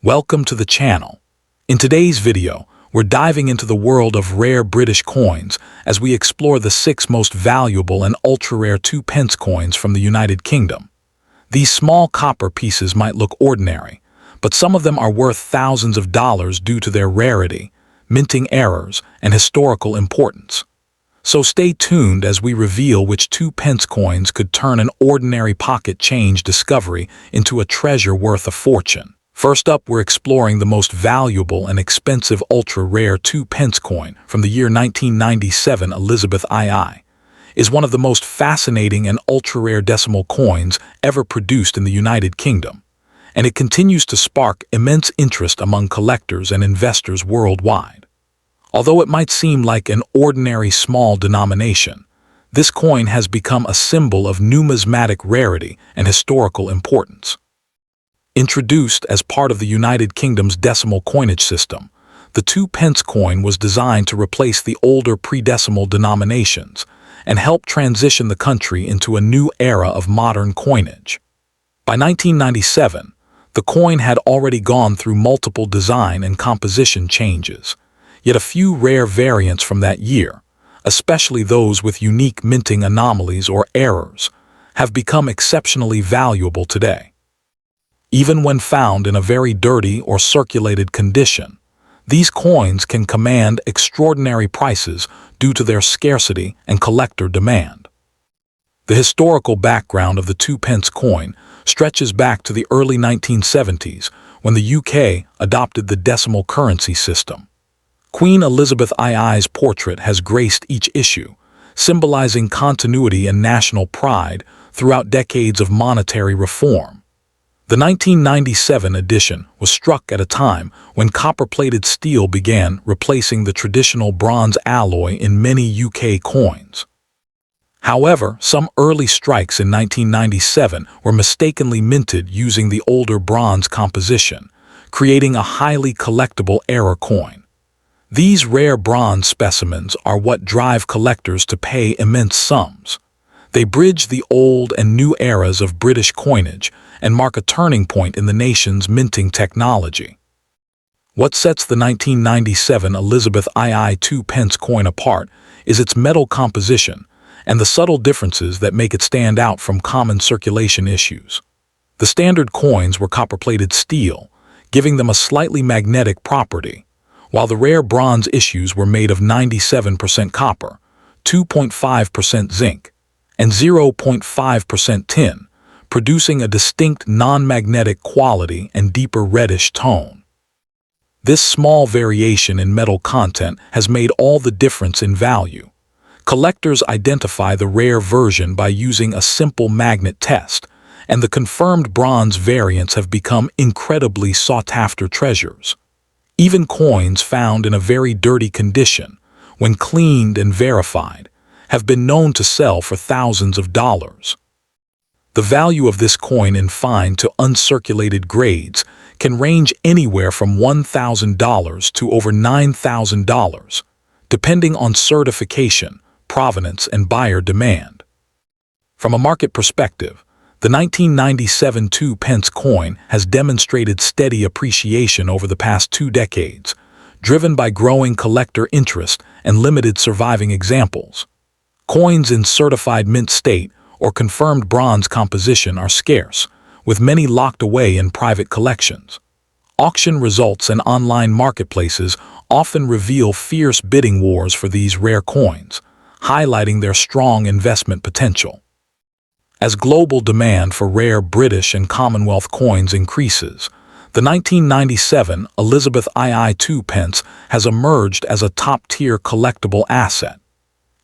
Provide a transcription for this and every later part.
Welcome to the channel. In today's video, we're diving into the world of rare British coins as we explore the 6 most valuable and ultra-rare 2 pence coins from the United Kingdom. These small copper pieces might look ordinary, but some of them are worth thousands of dollars due to their rarity, minting errors, and historical importance. So stay tuned as we reveal which 2 pence coins could turn an ordinary pocket change discovery into a treasure worth a fortune. First up, we're exploring the most valuable and expensive ultra-rare 2 pence coin from the year 1997. Elizabeth II is one of the most fascinating and ultra-rare decimal coins ever produced in the United Kingdom, and it continues to spark immense interest among collectors and investors worldwide. Although it might seem like an ordinary small denomination, this coin has become a symbol of numismatic rarity and historical importance. Introduced as part of the United Kingdom's decimal coinage system, the 2 pence coin was designed to replace the older pre-decimal denominations and help transition the country into a new era of modern coinage. By 1997, the coin had already gone through multiple design and composition changes, yet a few rare variants from that year, especially those with unique minting anomalies or errors, have become exceptionally valuable today. Even when found in a very dirty or circulated condition, these coins can command extraordinary prices due to their scarcity and collector demand. The historical background of the 2 pence coin stretches back to the early 1970s when the UK adopted the decimal currency system. Queen Elizabeth II's portrait has graced each issue, symbolizing continuity and national pride throughout decades of monetary reform. The 1997 edition was struck at a time when copper-plated steel began replacing the traditional bronze alloy in many UK coins. However, some early strikes in 1997 were mistakenly minted using the older bronze composition, creating a highly collectible error coin. These rare bronze specimens are what drive collectors to pay immense sums. They bridge the old and new eras of British coinage and mark a turning point in the nation's minting technology. What sets the 1997 Elizabeth II 2 pence coin apart is its metal composition and the subtle differences that make it stand out from common circulation issues. The standard coins were copper-plated steel, giving them a slightly magnetic property, while the rare bronze issues were made of 97% copper, 2.5% zinc, and 0.5% tin, producing a distinct non-magnetic quality and deeper reddish tone. This small variation in metal content has made all the difference in value. Collectors identify the rare version by using a simple magnet test, and the confirmed bronze variants have become incredibly sought-after treasures. Even coins found in a very dirty condition, when cleaned and verified, have been known to sell for thousands of dollars. The value of this coin in fine to uncirculated grades can range anywhere from $1,000 to over $9,000, depending on certification, provenance, and buyer demand. From a market perspective, the 1997 2 pence coin has demonstrated steady appreciation over the past 2 decades, driven by growing collector interest and limited surviving examples. Coins in certified mint state or confirmed bronze composition are scarce, with many locked away in private collections. Auction results and online marketplaces often reveal fierce bidding wars for these rare coins, highlighting their strong investment potential. As global demand for rare British and Commonwealth coins increases, the 1997 Elizabeth II 2 pence has emerged as a top-tier collectible asset.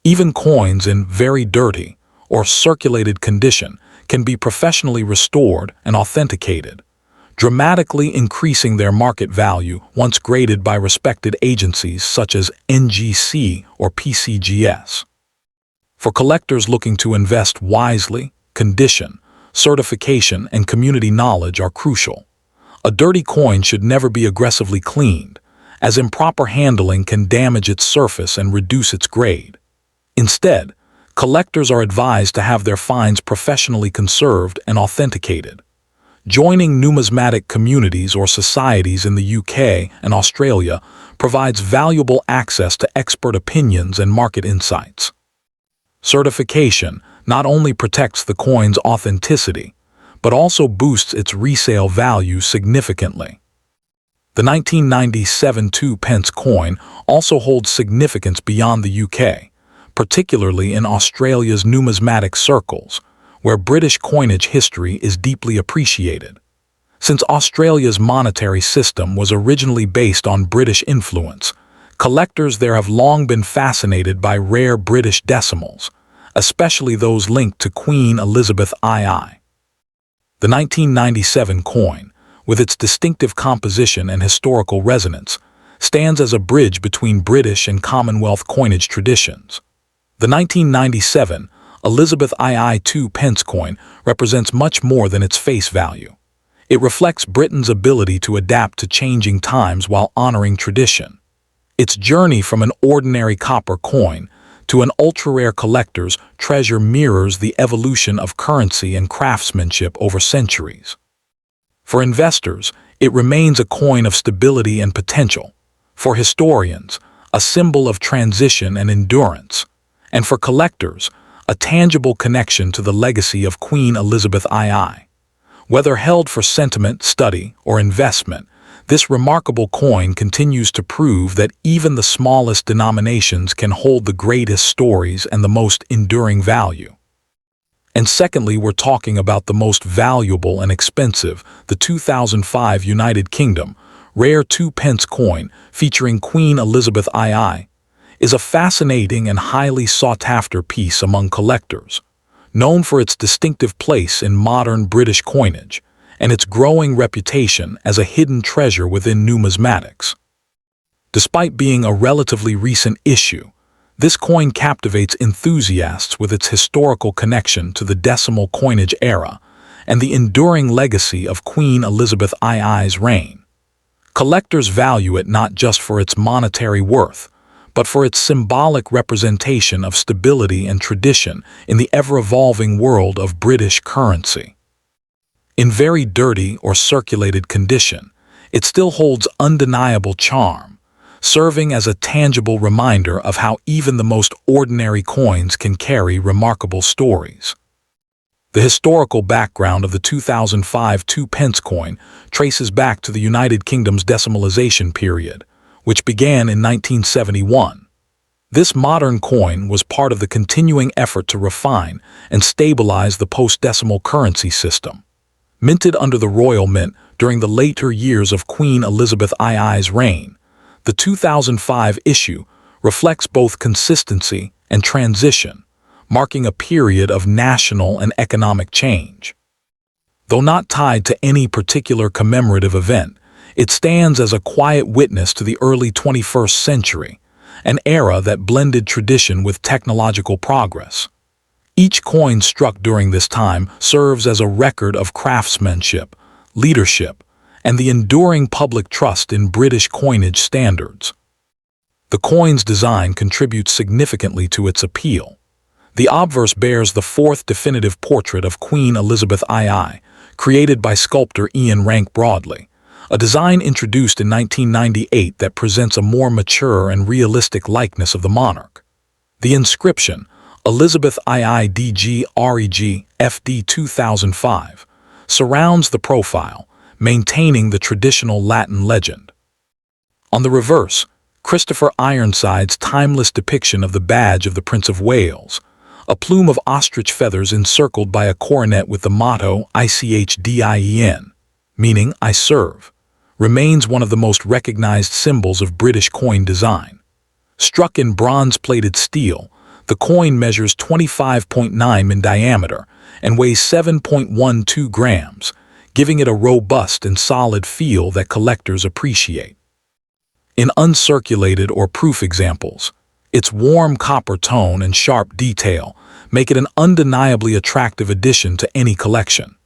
Even coins in very dirty or circulated condition can be professionally restored and authenticated, dramatically increasing their market value once graded by respected agencies such as NGC or PCGS. For collectors looking to invest wisely, condition, certification, and community knowledge are crucial. A dirty coin should never be aggressively cleaned, as improper handling can damage its surface and reduce its grade. Instead, collectors are advised to have their finds professionally conserved and authenticated. Joining numismatic communities or societies in the UK and Australia provides valuable access to expert opinions and market insights. Certification not only protects the coin's authenticity, but also boosts its resale value significantly. The 1997 2p coin also holds significance beyond the UK, particularly in Australia's numismatic circles, where British coinage history is deeply appreciated. Since Australia's monetary system was originally based on British influence, collectors there have long been fascinated by rare British decimals, especially those linked to Queen Elizabeth II. The 1997 coin, with its distinctive composition and historical resonance, stands as a bridge between British and Commonwealth coinage traditions. The 1997 Elizabeth II 2p coin represents much more than its face value. It reflects Britain's ability to adapt to changing times while honoring tradition. Its journey from an ordinary copper coin to an ultra-rare collector's treasure mirrors the evolution of currency and craftsmanship over centuries. For investors, it remains a coin of stability and potential. For historians, a symbol of transition and endurance. And for collectors, a tangible connection to the legacy of Queen Elizabeth II. Whether held for sentiment, study, or investment, this remarkable coin continues to prove that even the smallest denominations can hold the greatest stories and the most enduring value. And secondly, we're talking about the most valuable and expensive, the 2005 United Kingdom rare 2p coin featuring Queen Elizabeth II, is a fascinating and highly sought-after piece among collectors. Known for its distinctive place in modern British coinage and its growing reputation as a hidden treasure within numismatics. Despite being a relatively recent issue, this coin captivates enthusiasts with its historical connection to the decimal coinage era and the enduring legacy of Queen Elizabeth II's reign. Collectors value it not just for its monetary worth, but for its symbolic representation of stability and tradition in the ever-evolving world of British currency. In very dirty or circulated condition, it still holds undeniable charm, serving as a tangible reminder of how even the most ordinary coins can carry remarkable stories. The historical background of the 2005 2p coin traces back to the United Kingdom's decimalization period, which began in 1971. This modern coin was part of the continuing effort to refine and stabilize the post-decimal currency system. Minted under the Royal Mint during the later years of Queen Elizabeth II's reign, the 2005 issue reflects both consistency and transition, marking a period of national and economic change. Though not tied to any particular commemorative event, it stands as a quiet witness to the early 21st century, an era that blended tradition with technological progress. Each coin struck during this time serves as a record of craftsmanship, leadership, and the enduring public trust in British coinage standards. The coin's design contributes significantly to its appeal. The obverse bears the fourth definitive portrait of Queen Elizabeth II, created by sculptor Ian Rank Broadley, a design introduced in 1998 that presents a more mature and realistic likeness of the monarch. The inscription, Elizabeth II DG REG FD 2005, surrounds the profile, maintaining the traditional Latin legend. On the reverse, Christopher Ironside's timeless depiction of the badge of the Prince of Wales, a plume of ostrich feathers encircled by a coronet with the motto ICHDIEN, meaning I serve, remains one of the most recognized symbols of British coin design. Struck in bronze-plated steel, the coin measures 25.9 in diameter and weighs 7.12 grams, giving it a robust and solid feel that collectors appreciate. In uncirculated or proof examples, its warm copper tone and sharp detail make it an undeniably attractive addition to any collection.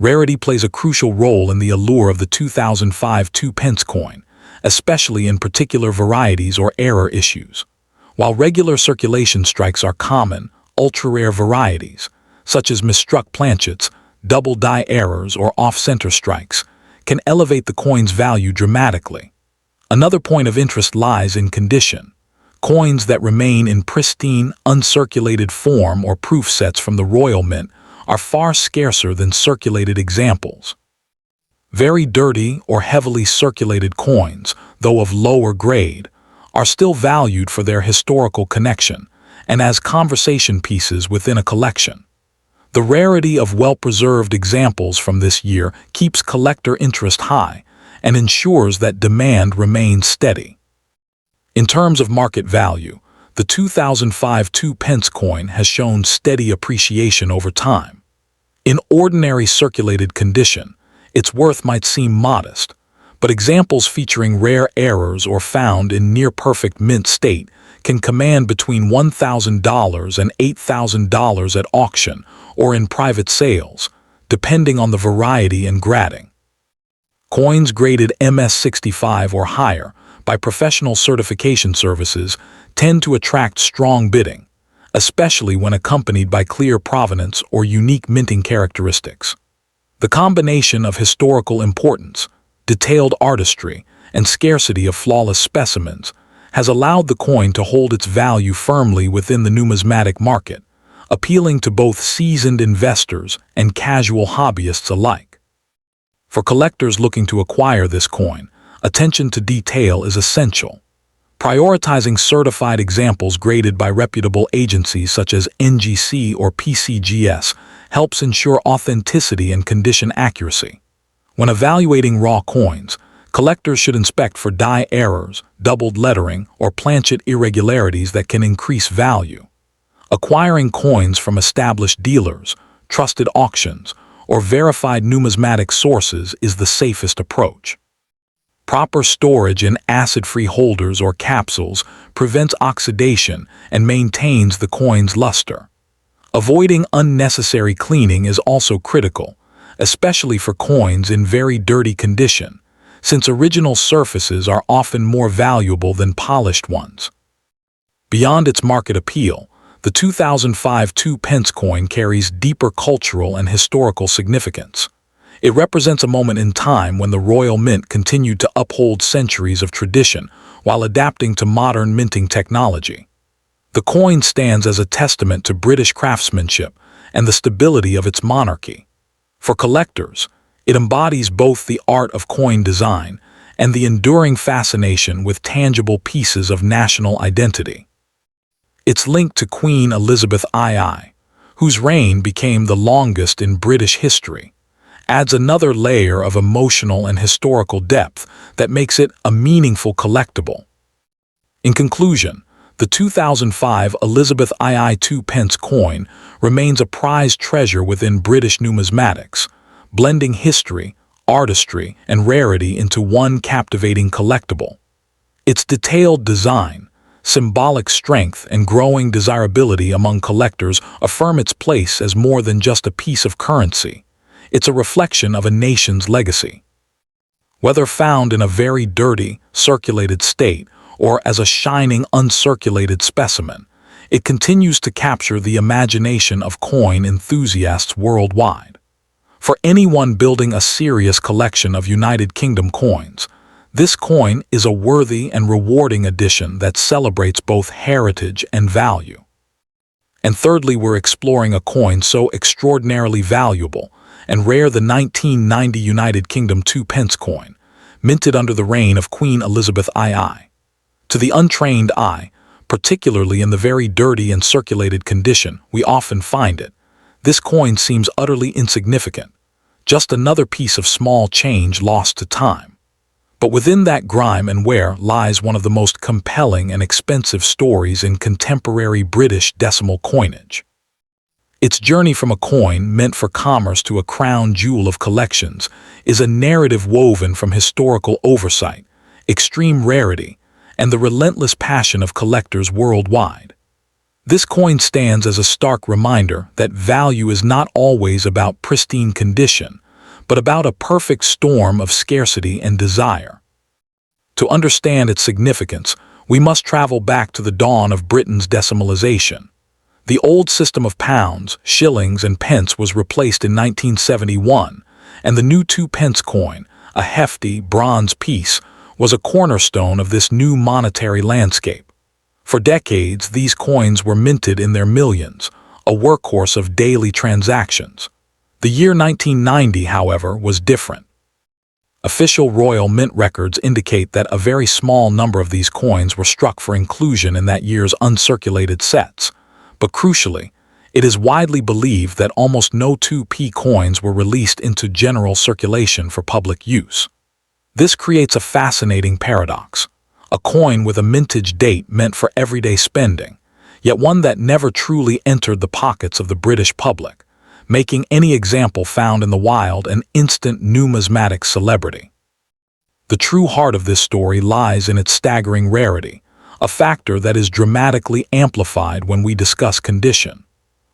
Rarity plays a crucial role in the allure of the 2005 2p coin, especially in particular varieties or error issues. While regular circulation strikes are common, ultra-rare varieties, such as misstruck planchets, double die errors, or off-center strikes, can elevate the coin's value dramatically. Another point of interest lies in condition. Coins that remain in pristine, uncirculated form or proof sets from the Royal Mint are far scarcer than circulated examples. Very dirty or heavily circulated coins, though of lower grade, are still valued for their historical connection and as conversation pieces within a collection. The rarity of well-preserved examples from this year keeps collector interest high and ensures that demand remains steady. In terms of market value, the 2005 2-pence coin has shown steady appreciation over time. In ordinary circulated condition, its worth might seem modest, but examples featuring rare errors or found in near-perfect mint state can command between $1,000 and $8,000 at auction or in private sales, depending on the variety and grading. Coins graded MS65 or higher by professional certification services tend to attract strong bidding, especially when accompanied by clear provenance or unique minting characteristics. The combination of historical importance, detailed artistry, and scarcity of flawless specimens has allowed the coin to hold its value firmly within the numismatic market, appealing to both seasoned investors and casual hobbyists alike. For collectors looking to acquire this coin, attention to detail is essential. Prioritizing certified examples graded by reputable agencies such as NGC or PCGS helps ensure authenticity and condition accuracy. When evaluating raw coins, collectors should inspect for die errors, doubled lettering, or planchet irregularities that can increase value. Acquiring coins from established dealers, trusted auctions, or verified numismatic sources is the safest approach. Proper storage in acid-free holders or capsules prevents oxidation and maintains the coin's luster. Avoiding unnecessary cleaning is also critical, especially for coins in very dirty condition, since original surfaces are often more valuable than polished ones. Beyond its market appeal, the 2005 2-pence coin carries deeper cultural and historical significance. It represents a moment in time when the Royal Mint continued to uphold centuries of tradition while adapting to modern minting technology. The coin stands as a testament to British craftsmanship and the stability of its monarchy. For collectors, it embodies both the art of coin design and the enduring fascination with tangible pieces of national identity. It's linked to Queen Elizabeth II, whose reign became the longest in British history, adds another layer of emotional and historical depth that makes it a meaningful collectible. In conclusion, the 2005 Elizabeth II 2-pence coin remains a prized treasure within British numismatics, blending history, artistry, and rarity into one captivating collectible. Its detailed design, symbolic strength, and growing desirability among collectors affirm its place as more than just a piece of currency. It's a reflection of a nation's legacy. Whether found in a very dirty, circulated state or as a shining, uncirculated specimen, it continues to capture the imagination of coin enthusiasts worldwide. For anyone building a serious collection of United Kingdom coins, this coin is a worthy and rewarding addition that celebrates both heritage and value. And thirdly, we're exploring a coin so extraordinarily valuable and rare, the 1990 United Kingdom 2-pence coin, minted under the reign of Queen Elizabeth II. To the untrained eye, particularly in the very dirty and circulated condition we often find it, this coin seems utterly insignificant, just another piece of small change lost to time. But within that grime and wear lies one of the most compelling and expensive stories in contemporary British decimal coinage. Its journey from a coin meant for commerce to a crown jewel of collections is a narrative woven from historical oversight, extreme rarity, and the relentless passion of collectors worldwide. This coin stands as a stark reminder that value is not always about pristine condition, but about a perfect storm of scarcity and desire. To understand its significance, we must travel back to the dawn of Britain's decimalization. The old system of pounds, shillings, and pence was replaced in 1971, and the new 2-pence coin, a hefty bronze piece, was a cornerstone of this new monetary landscape. For decades, these coins were minted in their millions, a workhorse of daily transactions. The year 1990, however, was different. Official royal mint records indicate that a very small number of these coins were struck for inclusion in that year's uncirculated sets. But crucially, it is widely believed that almost no 2p coins were released into general circulation for public use. This creates a fascinating paradox. A coin with a mintage date meant for everyday spending, yet one that never truly entered the pockets of the British public, making any example found in the wild an instant numismatic celebrity. The true heart of this story lies in its staggering rarity, a factor that is dramatically amplified when we discuss condition.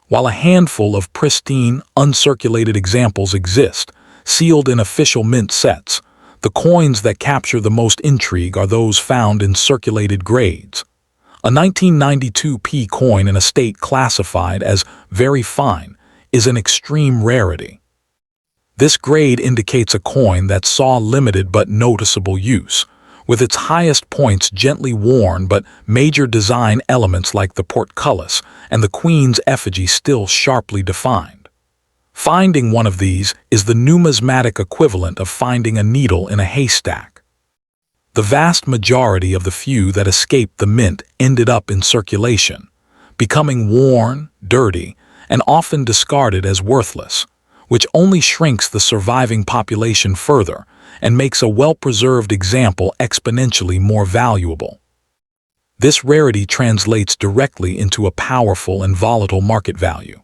While a handful of pristine, uncirculated examples exist, sealed in official mint sets, the coins that capture the most intrigue are those found in circulated grades. A 1992p coin in a state classified as very fine is an extreme rarity. This grade indicates a coin that saw limited but noticeable use, with its highest points gently worn but major design elements like the portcullis and the Queen's effigy still sharply defined. Finding one of these is the numismatic equivalent of finding a needle in a haystack. The vast majority of the few that escaped the mint ended up in circulation, becoming worn, dirty, and often discarded as worthless, which only shrinks the surviving population further and makes a well-preserved example exponentially more valuable. This rarity translates directly into a powerful and volatile market value.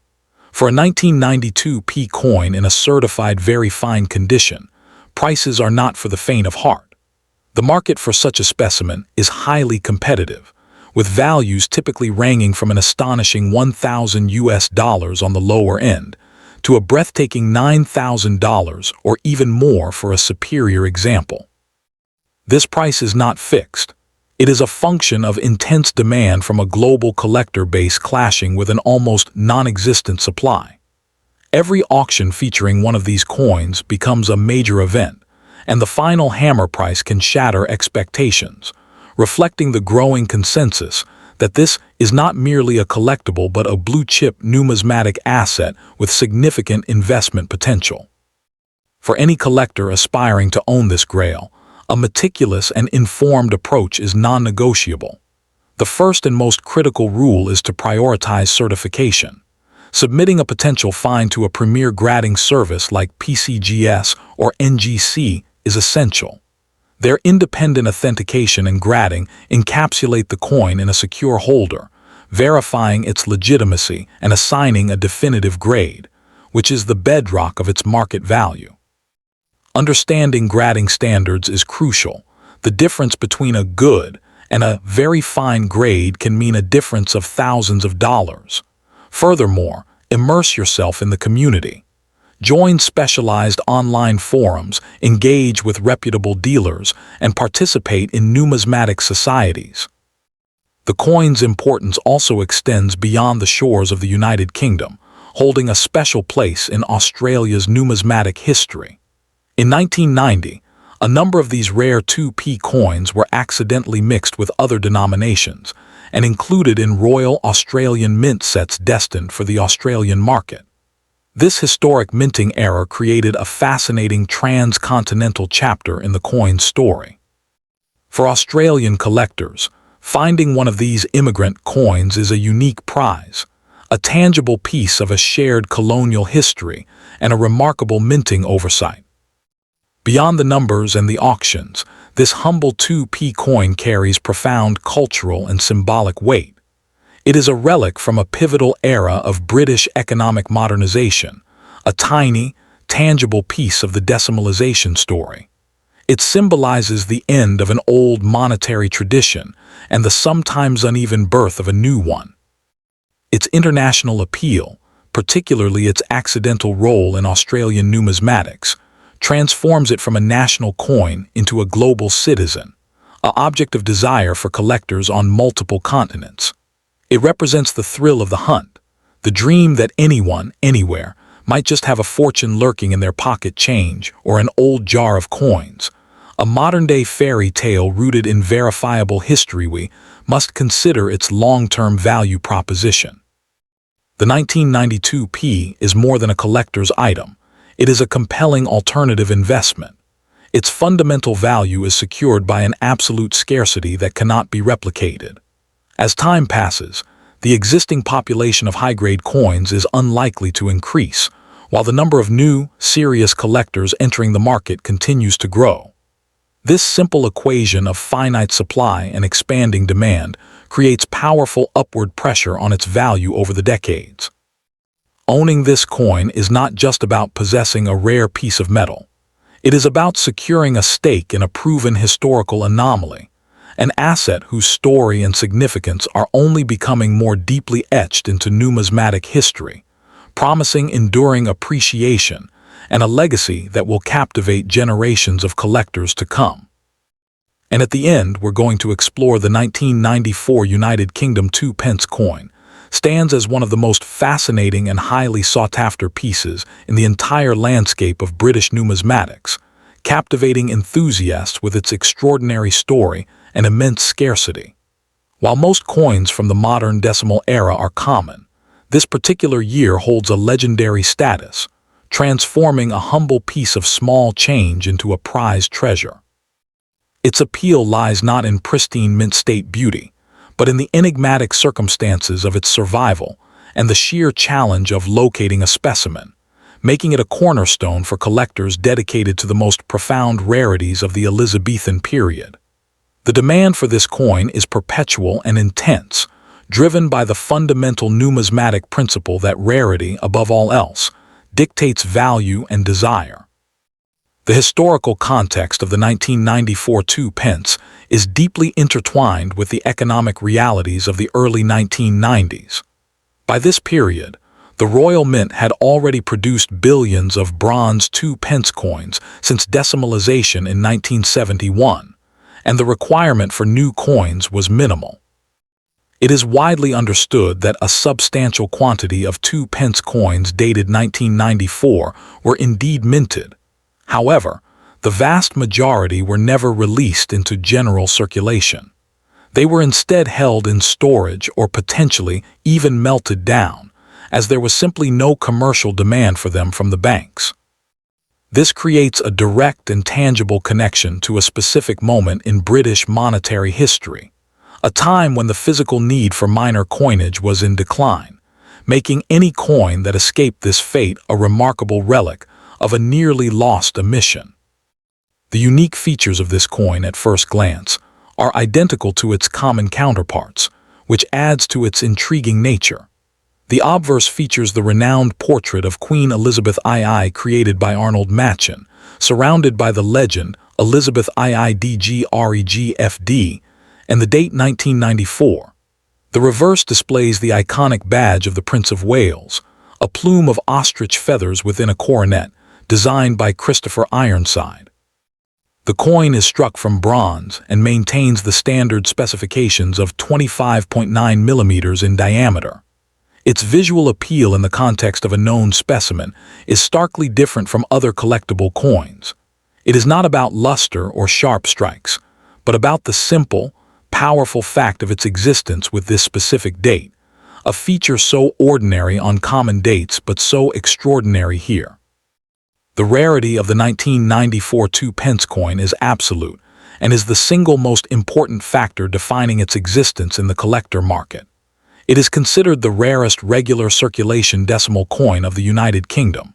For a 1992p coin in a certified very fine condition, prices are not for the faint of heart. The market for such a specimen is highly competitive, with values typically ranging from an astonishing $1,000 on the lower end to a breathtaking $9,000 or even more for a superior example. This price is not fixed. It is a function of intense demand from a global collector base clashing with an almost non-existent supply. Every auction featuring one of these coins becomes a major event, and the final hammer price can shatter expectations, reflecting the growing consensus that this is not merely a collectible but a blue-chip numismatic asset with significant investment potential. For any collector aspiring to own this grail, a meticulous and informed approach is non-negotiable. The first and most critical rule is to prioritize certification. Submitting a potential find to a premier grading service like PCGS or NGC is essential. Their independent authentication and grading encapsulate the coin in a secure holder, verifying its legitimacy and assigning a definitive grade, which is the bedrock of its market value. Understanding grading standards is crucial. The difference between a good and a very fine grade can mean a difference of thousands of dollars. Furthermore, immerse yourself in the community. Join specialized online forums, engage with reputable dealers, and participate in numismatic societies. The coin's importance also extends beyond the shores of the United Kingdom, holding a special place in Australia's numismatic history. In 1990, a number of these rare 2p coins were accidentally mixed with other denominations and included in Royal Australian mint sets destined for the Australian market. This historic minting era created a fascinating transcontinental chapter in the coin's story. For Australian collectors, finding one of these immigrant coins is a unique prize, a tangible piece of a shared colonial history and a remarkable minting oversight. Beyond the numbers and the auctions, this humble 2p coin carries profound cultural and symbolic weight. It is a relic from a pivotal era of British economic modernization, a tiny, tangible piece of the decimalization story. It symbolizes the end of an old monetary tradition and the sometimes uneven birth of a new one. Its international appeal, particularly its accidental role in Australian numismatics, transforms it from a national coin into a global citizen, an object of desire for collectors on multiple continents. It represents the thrill of the hunt, The dream that anyone, anywhere, might just have a fortune lurking in their pocket change or an old jar of coins. A modern-day fairy tale rooted in verifiable history. We must consider its long-term value proposition. The 1992 P is more than a collector's item. It is a compelling alternative investment. Its fundamental value is secured by an absolute scarcity that cannot be replicated. As time passes, the existing population of high-grade coins is unlikely to increase, while the number of new, serious collectors entering the market continues to grow. This simple equation of finite supply and expanding demand creates powerful upward pressure on its value over the decades. Owning this coin is not just about possessing a rare piece of metal. It is about securing a stake in a proven historical anomaly, an asset whose story and significance are only becoming more deeply etched into numismatic history, promising enduring appreciation and a legacy that will captivate generations of collectors to come. And at the end, we're going to explore the 1994 United Kingdom 2 pence coin. Stands as one of the most fascinating and highly sought-after pieces in the entire landscape of British numismatics, captivating enthusiasts with its extraordinary story and immense scarcity. While most coins from the modern decimal era are common, this particular year holds a legendary status, transforming a humble piece of small change into a prized treasure. Its appeal lies not in pristine mint-state beauty, but in the enigmatic circumstances of its survival and the sheer challenge of locating a specimen, making it a cornerstone for collectors dedicated to the most profound rarities of the Elizabethan period. The demand for this coin is perpetual and intense, driven by the fundamental numismatic principle that rarity, above all else, dictates value and desire. The historical context of the 1994 2 pence is deeply intertwined with the economic realities of the early 1990s. By this period, the Royal Mint had already produced billions of bronze 2 pence coins since decimalization in 1971, and the requirement for new coins was minimal. It is widely understood that a substantial quantity of 2 pence coins dated 1994 were indeed minted. However, the vast majority were never released into general circulation. They were instead held in storage or potentially even melted down, as there was simply no commercial demand for them from the banks. This creates a direct and tangible connection to a specific moment in British monetary history, a time when the physical need for minor coinage was in decline, making any coin that escaped this fate a remarkable relic of a nearly lost emission. The unique features of this coin at first glance are identical to its common counterparts, which adds to its intriguing nature. The obverse features the renowned portrait of Queen Elizabeth II created by Arnold Machin, surrounded by the legend Elizabeth IIDGREGFD and the date 1994. The reverse displays the iconic badge of the Prince of Wales, a plume of ostrich feathers within a coronet, designed by Christopher Ironside. The coin is struck from bronze and maintains the standard specifications of 25.9 millimeters in diameter. Its visual appeal in the context of a known specimen is starkly different from other collectible coins. It is not about luster or sharp strikes, but about the simple, powerful fact of its existence with this specific date, a feature so ordinary on common dates but so extraordinary here. The rarity of the 1994 2 pence coin is absolute and is the single most important factor defining its existence in the collector market. It is considered the rarest regular circulation decimal coin of the United Kingdom.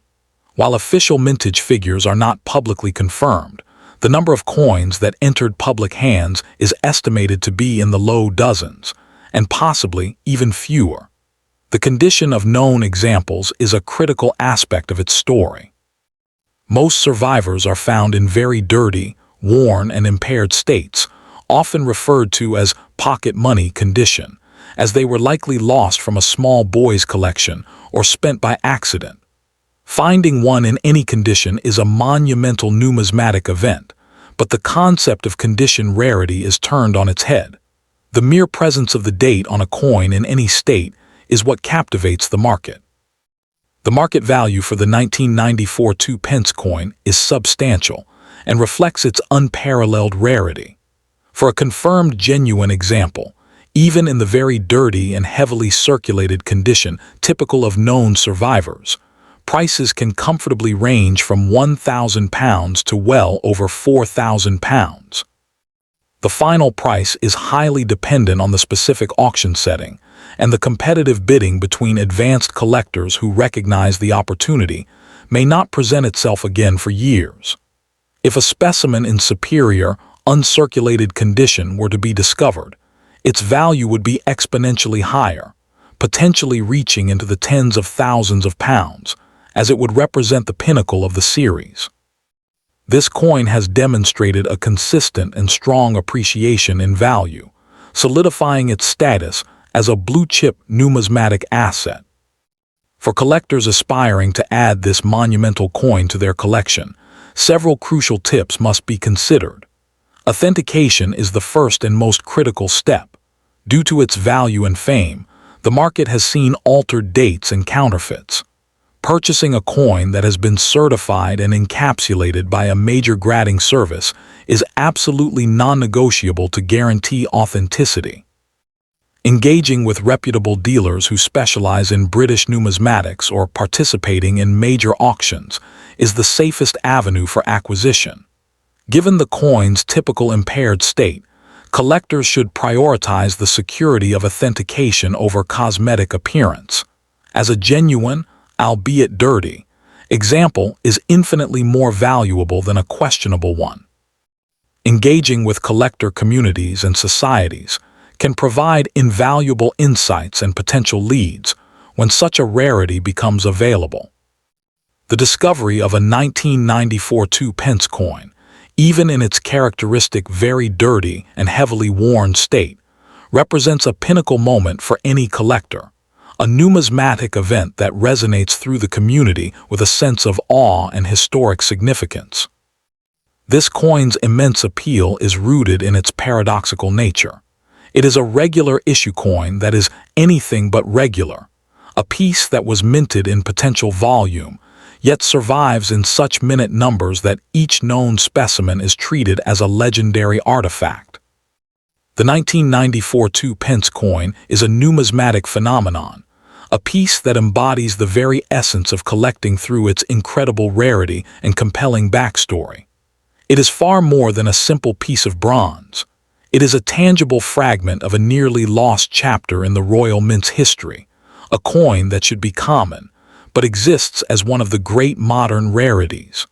While official mintage figures are not publicly confirmed, the number of coins that entered public hands is estimated to be in the low dozens, and possibly even fewer. The condition of known examples is a critical aspect of its story. Most survivors are found in very dirty, worn, and impaired states, often referred to as pocket money condition, as they were likely lost from a small boy's collection or spent by accident. Finding one in any condition is a monumental numismatic event, but the concept of condition rarity is turned on its head. The mere presence of the date on a coin in any state is what captivates the market. The market value for the 1994 2-pence coin is substantial and reflects its unparalleled rarity. For a confirmed genuine example, even in the very dirty and heavily circulated condition typical of known survivors, prices can comfortably range from £1,000 to well over £4,000. The final price is highly dependent on the specific auction setting, and the competitive bidding between advanced collectors who recognize the opportunity may not present itself again for years. If a specimen in superior, uncirculated condition were to be discovered, its value would be exponentially higher, potentially reaching into the tens of thousands of pounds, as it would represent the pinnacle of the series. This coin has demonstrated a consistent and strong appreciation in value, solidifying its status as a blue-chip numismatic asset. For collectors aspiring to add this monumental coin to their collection, several crucial tips must be considered. Authentication is the first and most critical step. Due to its value and fame, the market has seen altered dates and counterfeits. Purchasing a coin that has been certified and encapsulated by a major grading service is absolutely non-negotiable to guarantee authenticity. Engaging with reputable dealers who specialize in British numismatics or participating in major auctions is the safest avenue for acquisition. Given the coin's typical impaired state, collectors should prioritize the security of authentication over cosmetic appearance. As a genuine, albeit dirty, example is infinitely more valuable than a questionable one. Engaging with collector communities and societies can provide invaluable insights and potential leads when such a rarity becomes available. The discovery of a 1994 2-pence coin, even in its characteristic very dirty and heavily worn state, represents a pinnacle moment for any collector, a numismatic event that resonates through the community with a sense of awe and historic significance. This coin's immense appeal is rooted in its paradoxical nature. It is a regular issue coin that is anything but regular, a piece that was minted in potential volume, yet survives in such minute numbers that each known specimen is treated as a legendary artifact. The 1994 2-pence coin is a numismatic phenomenon, a piece that embodies the very essence of collecting through its incredible rarity and compelling backstory. It is far more than a simple piece of bronze. It is a tangible fragment of a nearly lost chapter in the Royal Mint's history, a coin that should be common, but exists as one of the great modern rarities.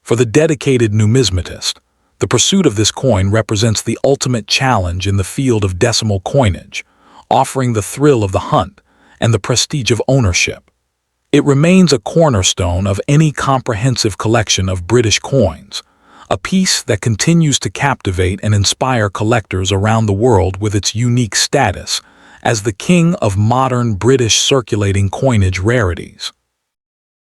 For the dedicated numismatist, the pursuit of this coin represents the ultimate challenge in the field of decimal coinage, offering the thrill of the hunt and the prestige of ownership. It remains a cornerstone of any comprehensive collection of British coins, a piece that continues to captivate and inspire collectors around the world with its unique status as the king of modern British circulating coinage rarities.